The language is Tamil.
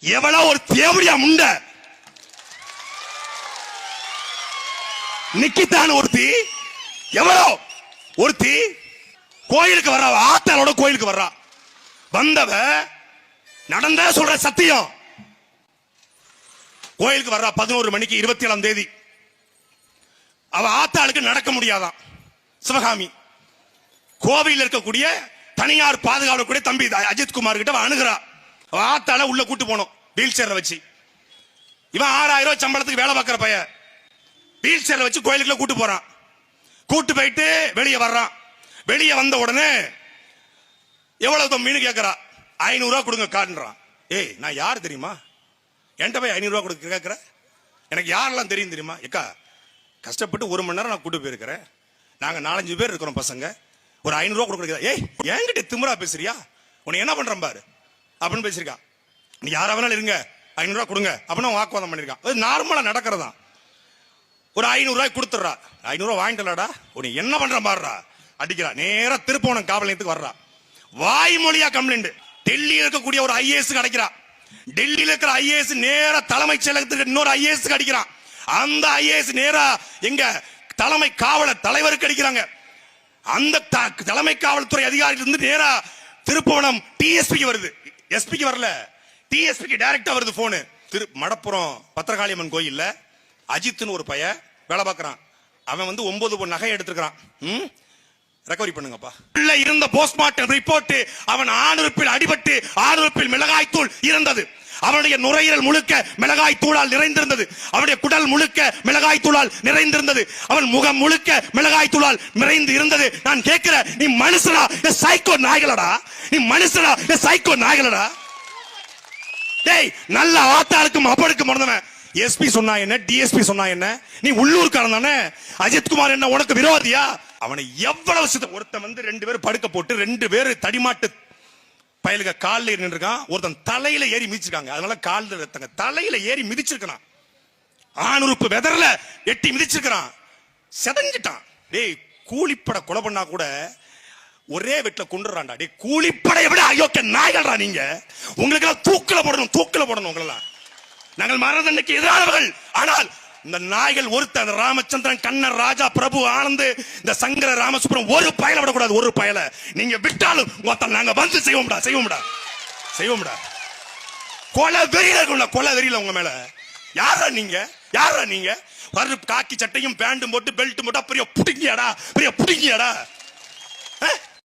எவ்வளவு ஒரு தேவடியா முண்ட நிக்கித்தான் ஒருத்தி, எவ்வளோ ஒருத்தி கோயிலுக்கு வர்றா, ஆத்தாளோட கோயிலுக்கு வர்றா. வந்தவ நடந்த சொல்ற சத்தியம். கோயிலுக்கு வர்றா 11 மணிக்கு 27ஆம் தேதி. அவ ஆத்தாளுக்கு நடக்க முடியாதான். சிவகாமி கோவிலில் இருக்கக்கூடிய தனியார் பாதுகாவலக்கூடிய தம்பி அஜித்குமார் கிட்ட அணுகிறா. அவ ஆத்தாள உள்ள கூட்டு போனோம் வீல் சேர்ல வச்சு. இவன் 6000 ரூபாய் சம்பளத்துக்கு வேலை பார்க்கிற பையன் வீல் சேர்ல வச்சு கோயிலுக்குள்ள கூட்டு போறான். கூட்டு போயிட்டு வெளியே வர்றான். வெளியே வந்த உடனே எவ்வளவு மீன் கேட்கறா. 500 ரூபாய் கொடுங்க காட்டுறான். ஏய் நான் யாரு தெரியுமா? என்கிட்ட போய் 500 ரூபாய் கொடுக்க கேட்கிற? எனக்கு யாரெல்லாம் தெரியும் தெரியுமா? ஏக்கா கஷ்டப்பட்டு 1 மணி நேரம் நான் கூட்டு போயிருக்கிறேன். நாங்க 4-5 பேர் இருக்கிறோம் பசங்க. ஒரு 500 ரூபாய் கொடுக்குறீங்க. ஏய் என்கிட்ட திமிரா பேசுறியா? உன்னை என்ன பண்றேன் பாரு அப்படின்னு பேசிருக்கா. நீ யாரா வேணாலும் இருங்க 500 ரூபாய் கொடுங்க அப்படின்னு வாக்குவாதம் பண்ணிருக்கான். அது நார்மலா நடக்கிறதா. ஒரு 500 ரூபாய் கொடுத்துடுறா. 500 ரூபாய் வாங்கிட்டலடா. உன்னை என்ன பண்ற பாருடா அடிக்கிறா. நேரா திருப்போணம் காவல் நிலையத்துக்கு வர்றா. வாய்மொழியா கம்ப்ளைண்ட். டெல்லியில் இருக்கக்கூடிய ஒரு ஐஏஎஸ் அடிக்கிறா. டெல்லியில் இருக்கிற ஐஏஎஸ் நேரா தலைமைச் செயலகத்துக்கு இன்னொரு ஐஏஎஸ் அடிக்கிறான். அந்த ஐஏஎஸ் நேரா எங்க தலைமை காவலர் தலைவருக்கு அடிக்கிறாங்க. அந்த தலைமை காவல்துறை அதிகாரிகள் இருந்து நேரா திருப்போணம் டிஎஸ்பிக்கு வருது. எஸ்பிக்கு வரல, டிஎஸ்பிக்கு டைரக்டா வருது போனு. மடப்புறம் பத்திரகாளியம்மன் கோயில்ல அஜித்னு ஒரு பையன் வேலை பார்க்கறான். அவன் வந்து 9 பொன் நகை எடுத்துக்கிறான். ரெக்கவரி பண்ணுங்கப்பா. உள்ள இருந்த போஸ்ட்மார்ட்டம் ரிப்போர்ட் அவன் ஆணுறுப்பில் அடிபட்டு ஆணுறுப்பில் மிளகாய் தூள் இருந்தது. அவனுடைய நுரையீரல் முழுக்க மிளகாய் தூளால் நிறைந்திருந்தது. அவனுடைய குடல் முழுக்க மிளகாய் தூளால் நிறைந்திருந்தது. அவன் முகம் முழுக்க மிளகாய் தூளால் நிறைந்து இருந்தது. நான் கேட்கிறேன், நீ மனுஷனா சைக்கோ நாய்களடா? நீ மனுஷனா சைக்கோ நாய்களடா? டேய் நல்ல ஆத்தாளுக்கும் அப்பனுக்கும் மறந்தவன். எஸ்பி சொன்னா என்ன, டிஎஸ்பி சொன்னா என்ன? நீ உள்ளூர்காரன் தானே. அஜித்குமார் என்ன உனக்கு விரோதியா? அவனை எவ்வளவு ஒருத்தன் வந்து 2 பேர் படுக்க போட்டு 2 பேர் தடிமாட்டு பயலுக காலில் நின்றுருக்கான். ஒருத்தன் தலையில ஏறி மிதிச்சிருக்காங்க. அதனால காலில் தலையில ஏறி மிதிச்சிருக்கான். ஆணுறுப்பு வெதர்ல எட்டி மிதிச்சிருக்கான். செதஞ்சிட்டான். டேய் கூலிப்பட கொலை பண்ணா கூட ஒரே வீட்டுல கொண்டுறான்டா. டேய் கூலிப்படை விட அயோக்கிய நாய்கள்டா நீங்க. உங்களுக்கு எல்லாம் தூக்கில போடணும், தூக்கில போடணும் உங்களெல்லாம். நாங்கள் மரணதண்டனைக்கு எதிரானவர்கள். ஆனால் இந்த நாய்கள் ஒருத்தர் ராமச்சந்திரன், கண்ணன், ராஜா, பிரபு, ஆனந்த், இந்த சங்கர ராமசுப்ரம் ஒரு பயல விடக்கூடாது. ஒரு பயல நீங்க விட்டாலும் நாங்க வந்து செய்வோம்டா, செய்வோம்டா, செய்வோம்டா. கொலை வெறியில இருக்கும்ல, கொலை வெறியில உங்க மேல. யாரா நீங்க? யாரா நீங்க? காக்கி சட்டையும் பேண்டும் போட்டு பெல்ட் போட்டு பெரிய புடிங்கியாடா, பெரிய புடிங்கியாடா.